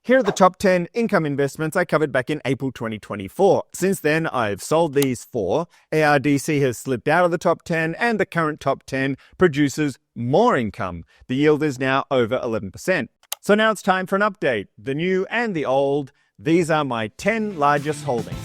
Here are the top 10 income investments I covered back in April 2024. Since then, I've sold these 4. ARCC has slipped out of the top 10, and the current top 10 produces more income. The yield is now over 11%. So now it's time for an update. The new and the old. These are my 10 largest holdings.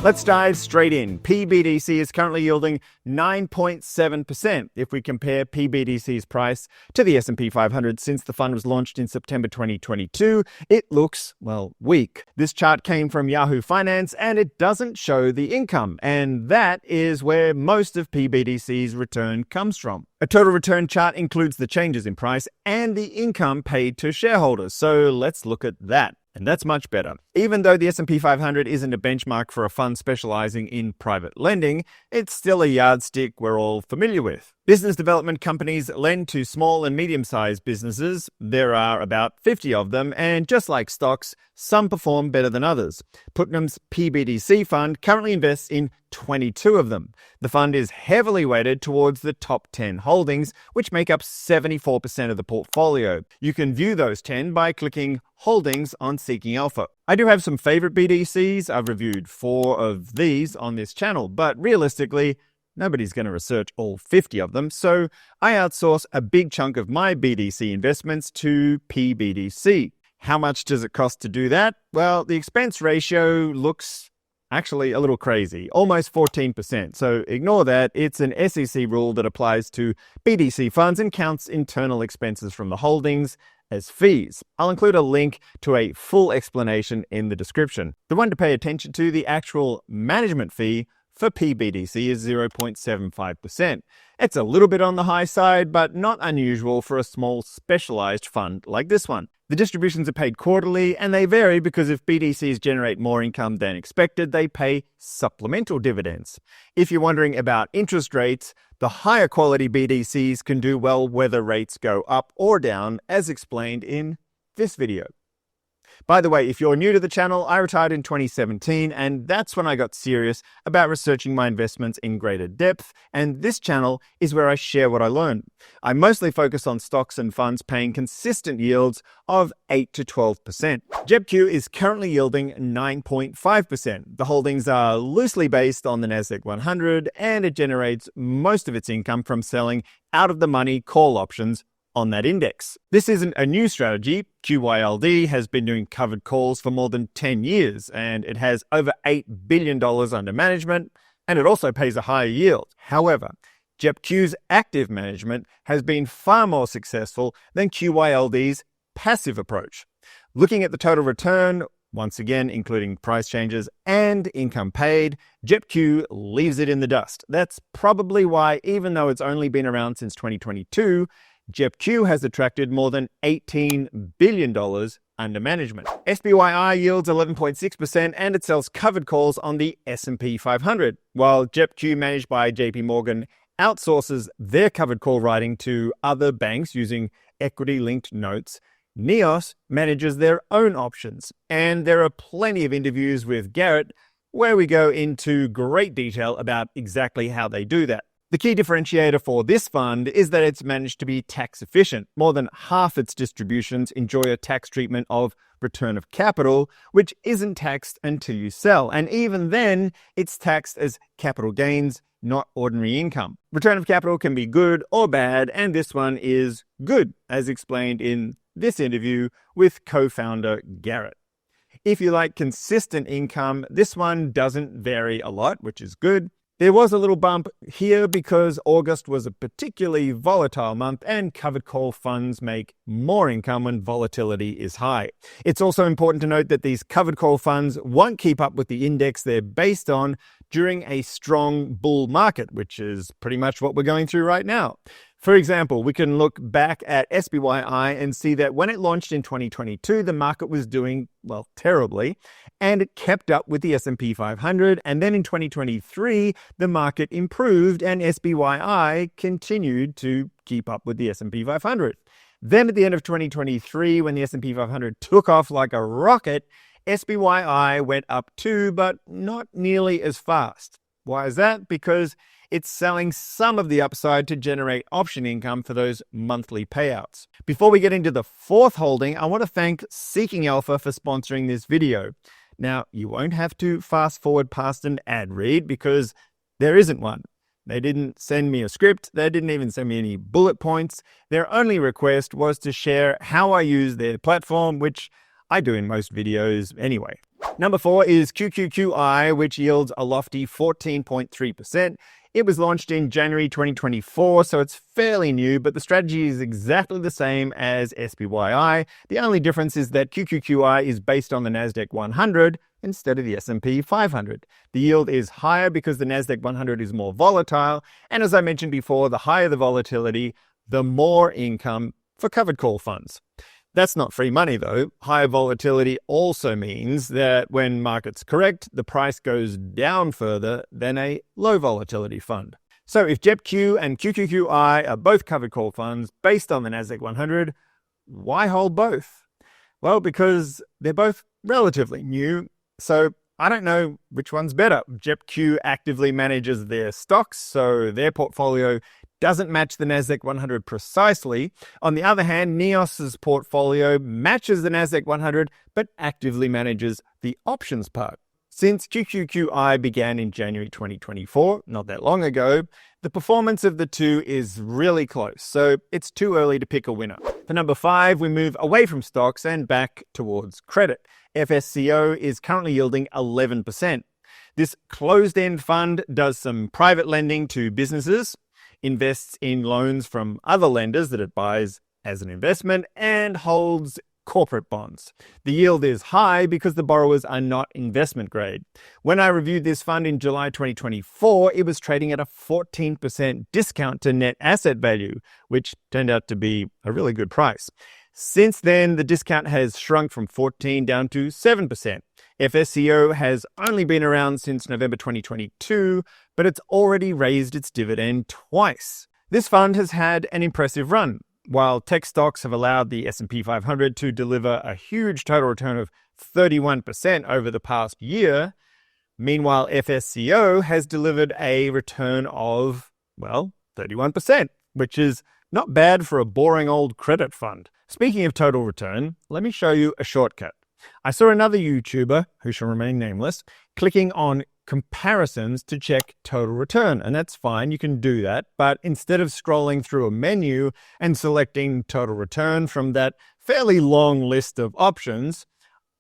Let's dive straight in. PBDC is currently yielding 9.7% if we compare PBDC's price to the S&P 500 since the fund was launched in September 2022. It looks, well, weak. This chart came from Yahoo Finance and it doesn't show the income, and that is where most of PBDC's return comes from. A total return chart includes the changes in price and the income paid to shareholders, so let's look at that. And that's much better. Even though the S&P 500 isn't a benchmark for a fund specializing in private lending, it's still a yardstick we're all familiar with. Business development companies lend to small and medium-sized businesses. There are about 50 of them, and just like stocks, some perform better than others. Putnam's PBDC fund currently invests in 22 of them. The fund is heavily weighted towards the top 10 holdings, which make up 74% of the portfolio. You can view those 10 by clicking Holdings on Seeking Alpha. I do have some favorite BDCs. I've reviewed 4 of these on this channel, but realistically, nobody's going to research all 50 of them, so I outsource a big chunk of my BDC investments to PBDC. How much does it cost to do that? Well, the expense ratio looks actually a little crazy, almost 14%. So ignore that. It's an SEC rule that applies to BDC funds and counts internal expenses from the holdings as fees. I'll include a link to a full explanation in the description. The one to pay attention to, the actual management fee for PBDC is 0.75%. It's a little bit on the high side, but not unusual for a small specialized fund like this one. The distributions are paid quarterly, and they vary because if BDCs generate more income than expected, they pay supplemental dividends. If you're wondering about interest rates, the higher quality BDCs can do well whether rates go up or down, as explained in this video. By the way, if you're new to the channel, I retired in 2017, and that's when I got serious about researching my investments in greater depth, and this channel is where I share what I learned. I mostly focus on stocks and funds paying consistent yields of 8 to 12%. JEPQ is currently yielding 9.5%. The holdings are loosely based on the Nasdaq 100, and it generates most of its income from selling out-of-the-money call options on that index. This isn't a new strategy. QYLD has been doing covered calls for more than 10 years, and it has over $8 billion under management, and it also pays a higher yield. However, JEPQ's active management has been far more successful than QYLD's passive approach. Looking at the total return, once again, including price changes and income paid, JEPQ leaves it in the dust. That's probably why, even though it's only been around since 2022, JEPQ has attracted more than $18 billion under management. SPYI yields 11.6% and it sells covered calls on the S&P 500, while JEPQ, managed by JP Morgan, outsources their covered call writing to other banks using equity-linked notes. NEOS manages their own options, and there are plenty of interviews with Garrett where we go into great detail about exactly how they do that. The key differentiator for this fund is that it's managed to be tax efficient. More than half its distributions enjoy a tax treatment of return of capital, which isn't taxed until you sell. And even then, it's taxed as capital gains, not ordinary income. Return of capital can be good or bad, and this one is good, as explained in this interview with co-founder Garrett. If you like consistent income, this one doesn't vary a lot, which is good. There was a little bump here because August was a particularly volatile month, and covered call funds make more income when volatility is high. It's also important to note that these covered call funds won't keep up with the index they're based on during a strong bull market, which is pretty much what we're going through right now. For example, we can look back at SPYI and see that when it launched in 2022, the market was doing, well, terribly, and it kept up with the S&P 500. And then in 2023, the market improved and SPYI continued to keep up with the S&P 500. Then at the end of 2023, when the S&P 500 took off like a rocket, SPYI went up too, but not nearly as fast. Why is that? Because it's selling some of the upside to generate option income for those monthly payouts. Before we get into the fourth holding, I want to thank Seeking Alpha for sponsoring this video. Now, you won't have to fast forward past an ad read because there isn't one. They didn't send me a script. They didn't even send me any bullet points. Their only request was to share how I use their platform, which I do in most videos anyway. Number 4 is QQQI, which yields a lofty 14.3%. It was launched in January 2024, so it's fairly new, but the strategy is exactly the same as SPYI. The only difference is that QQQI is based on the Nasdaq 100 instead of the S&P 500. The yield is higher because the Nasdaq 100 is more volatile, and as I mentioned before, the higher the volatility, the more income for covered call funds. That's not free money though. Higher volatility also means that when markets correct, the price goes down further than a low volatility fund. So if JEPQ and QQQI are both covered call funds based on the Nasdaq 100, why hold both? Well, because they're both relatively new, so I don't know which one's better. JEPQ actively manages their stocks, so their portfolio doesn't match the Nasdaq 100 precisely. On the other hand, NEOS's portfolio matches the Nasdaq 100, but actively manages the options part. Since QQQI began in January 2024, not that long ago, the performance of the two is really close, so it's too early to pick a winner. For number 5, we move away from stocks and back towards credit. FSCO is currently yielding 11%. This closed-end fund does some private lending to businesses, invests in loans from other lenders that it buys as an investment, and holds corporate bonds. The yield is high because the borrowers are not investment grade. When I reviewed this fund in July 2024, it was trading at a 14% discount to net asset value, which turned out to be a really good price. Since then, the discount has shrunk from 14 down to 7%. FSCO has only been around since November 2022, but it's already raised its dividend twice. This fund has had an impressive run. While tech stocks have allowed the S&P 500 to deliver a huge total return of 31% over the past year, meanwhile, FSCO has delivered a return of, 31%, which is not bad for a boring old credit fund. Speaking of total return, let me show you a shortcut. I saw another YouTuber, who shall remain nameless, clicking on comparisons to check total return, and that's fine, you can do that, but instead of scrolling through a menu and selecting total return from that fairly long list of options,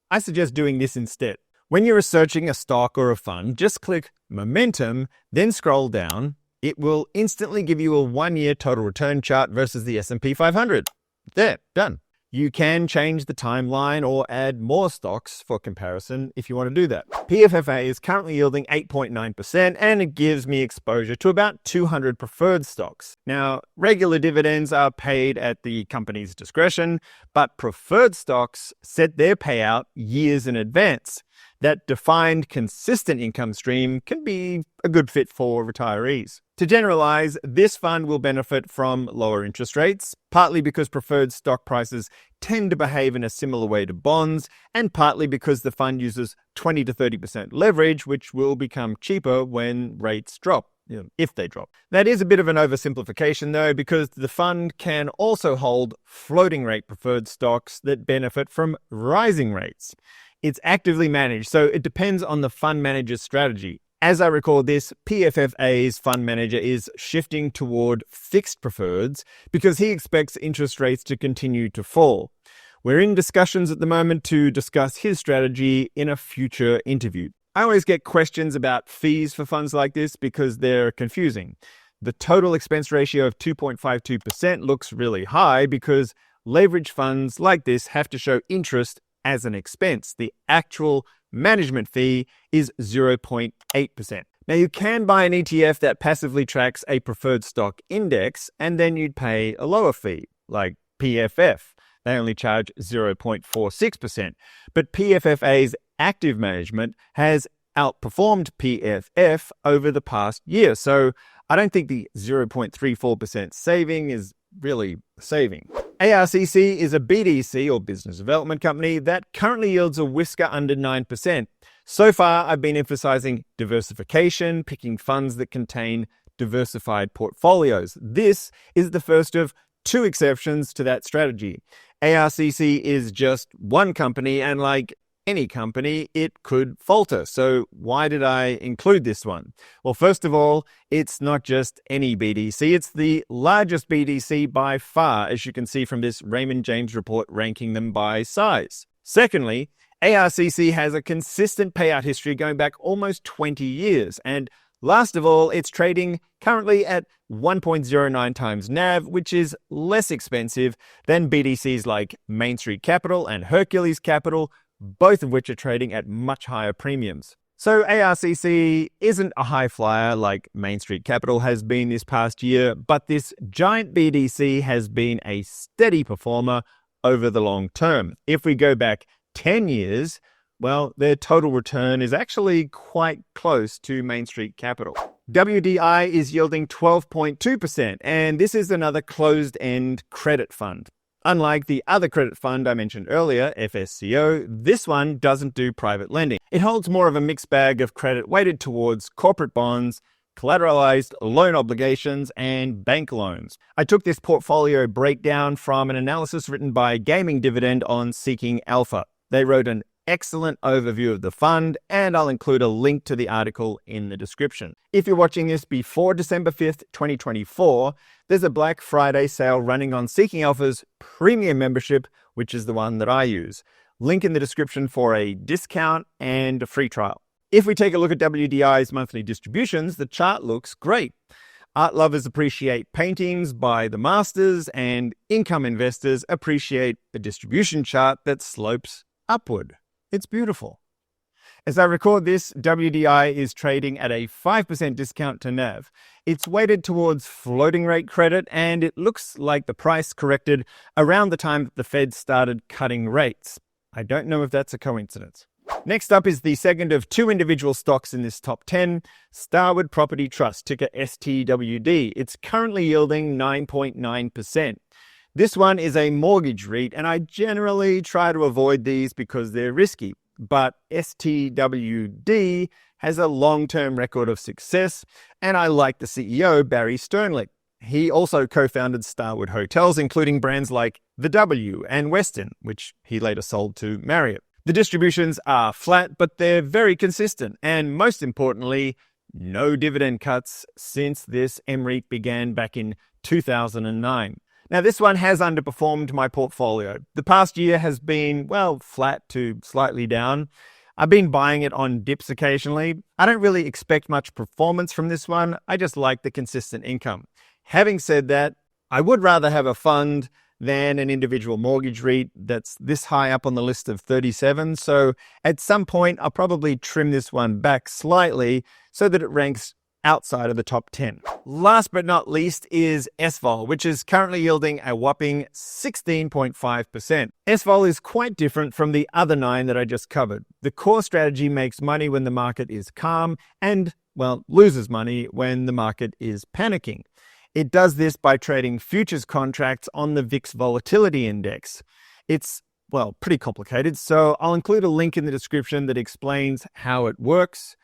I suggest doing this instead. When you're researching a stock or a fund, just click Momentum, then scroll down. It will instantly give you a 1-year total return chart versus the S&P 500. There, done. You can change the timeline or add more stocks for comparison if you want to do that. PFFA is currently yielding 8.9%, and it gives me exposure to about 200 preferred stocks. Now, regular dividends are paid at the company's discretion, but preferred stocks set their payout years in advance. That defined, consistent income stream can be a good fit for retirees. To generalize, this fund will benefit from lower interest rates, partly because preferred stock prices tend to behave in a similar way to bonds, and partly because the fund uses 20 to 30% leverage, which will become cheaper when rates drop, if they drop. That is a bit of an oversimplification though, because the fund can also hold floating rate preferred stocks that benefit from rising rates. It's actively managed, so it depends on the fund manager's strategy. As I record this, PFFA's fund manager is shifting toward fixed preferreds because he expects interest rates to continue to fall. We're in discussions at the moment to discuss his strategy in a future interview. I always get questions about fees for funds like this because they're confusing. The total expense ratio of 2.52% looks really high because leverage funds like this have to show interest as an expense. The actual management fee is 0.8%. Now, you can buy an ETF that passively tracks a preferred stock index, and then you'd pay a lower fee, like PFF. They only charge 0.46%. But PFFA's active management has outperformed PFF over the past year, so I don't think the 0.34% saving is really saving. ARCC is a BDC, or business development company, that currently yields a whisker under 9%. So far, I've been emphasizing diversification, picking funds that contain diversified portfolios. This is the first of two exceptions to that strategy. ARCC is just one company, and like any company, it could falter. So why did I include this one? Well, first of all, it's not just any BDC. It's the largest BDC by far, as you can see from this Raymond James report ranking them by size. Secondly, ARCC has a consistent payout history going back almost 20 years. And last of all, it's trading currently at 1.09 times NAV, which is less expensive than BDCs like Main Street Capital and Hercules Capital, both of which are trading at much higher premiums. So ARCC isn't a high flyer like Main Street Capital has been this past year, but this giant BDC has been a steady performer over the long term. If we go back 10 years, well, their total return is actually quite close to Main Street Capital. WDI is yielding 12.2%, and this is another closed-end credit fund. Unlike the other credit fund I mentioned earlier, FSCO, this one doesn't do private lending. It holds more of a mixed bag of credit weighted towards corporate bonds, collateralized loan obligations, and bank loans. I took this portfolio breakdown from an analysis written by Gaming Dividend on Seeking Alpha. They wrote an excellent overview of the fund, and I'll include a link to the article in the description. If you're watching this before December 5th, 2024, there's a Black Friday sale running on Seeking Alpha's premium membership, which is the one that I use. Link in the description for a discount and a free trial. If we take a look at WDI's monthly distributions, the chart looks great. Art lovers appreciate paintings by the masters, and income investors appreciate a distribution chart that slopes upward. It's beautiful. As I record this, WDI is trading at a 5% discount to NAV. It's weighted towards floating rate credit, and it looks like the price corrected around the time that the Fed started cutting rates. I don't know if that's a coincidence. Next up is the second of two individual stocks in this top 10, Starwood Property Trust, ticker STWD. It's currently yielding 9.9%. This one is a mortgage REIT, and I generally try to avoid these because they're risky. But STWD has a long-term record of success, and I like the CEO, Barry Sternlicht. He also co-founded Starwood Hotels, including brands like The W and Westin, which he later sold to Marriott. The distributions are flat, but they're very consistent, and most importantly, no dividend cuts since this MREIT began back in 2009. Now, this one has underperformed my portfolio. The past year has been, well, flat to slightly down. I've been buying it on dips occasionally. I don't really expect much performance from this one. I just like the consistent income. Having said that, I would rather have a fund than an individual mortgage REIT that's this high up on the list of 37. So at some point, I'll probably trim this one back slightly so that it ranks outside of the top 10. Last but not least is SVOL, which is currently yielding a whopping 16.5%. SVOL is quite different from the other 9 that I just covered. The core strategy makes money when the market is calm and, well, loses money when the market is panicking. It does this by trading futures contracts on the VIX Volatility Index. It's, well, pretty complicated, so I'll include a link in the description that explains how it works.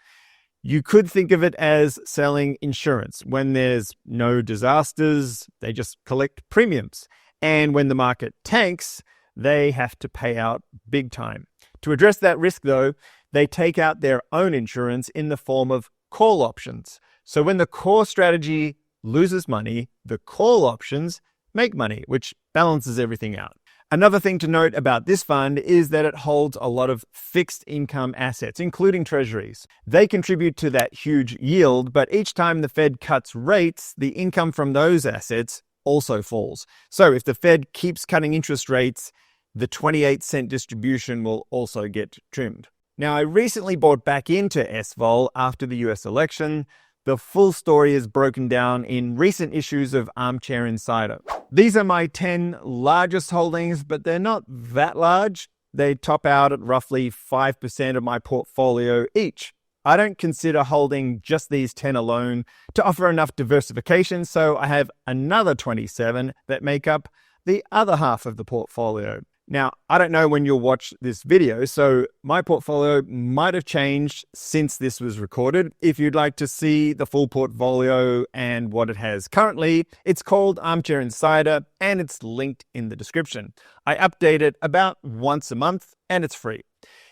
You could think of it as selling insurance. When there's no disasters, they just collect premiums. And when the market tanks, they have to pay out big time. To address that risk, though, they take out their own insurance in the form of call options. So when the core strategy loses money, the call options make money, which balances everything out. Another thing to note about this fund is that it holds a lot of fixed income assets, including treasuries. They contribute to that huge yield, but each time the Fed cuts rates, the income from those assets also falls. So if the Fed keeps cutting interest rates, the 28-cent distribution will also get trimmed. Now, I recently bought back into SVOL after the US election. The full story is broken down in recent issues of Armchair Insider. These are my 10 largest holdings, but they're not that large. They top out at roughly 5% of my portfolio each. I don't consider holding just these 10 alone to offer enough diversification, so I have another 27 that make up the other half of the portfolio. Now, I don't know when you'll watch this video, so my portfolio might have changed since this was recorded. If you'd like to see the full portfolio and what it has currently, it's called Armchair Insider and it's linked in the description. I update it about once a month and it's free.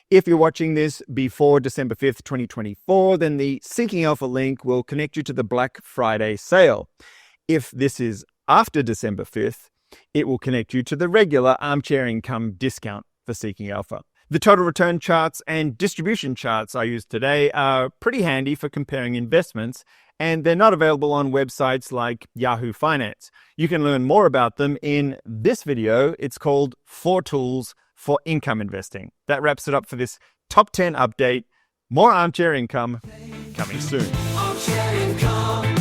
If you're watching this before December 5th, 2024, then the Seeking Alpha link will connect you to the Black Friday sale. If this is after December 5th, it will connect you to the regular Armchair Income discount for Seeking Alpha. The total return charts and distribution charts I use today are pretty handy for comparing investments, and they're not available on websites like Yahoo Finance. You can learn more about them in this video. It's called 4 Tools for Income Investing. That wraps it up for this Top 10 update. More Armchair Income coming soon. Armchair Income.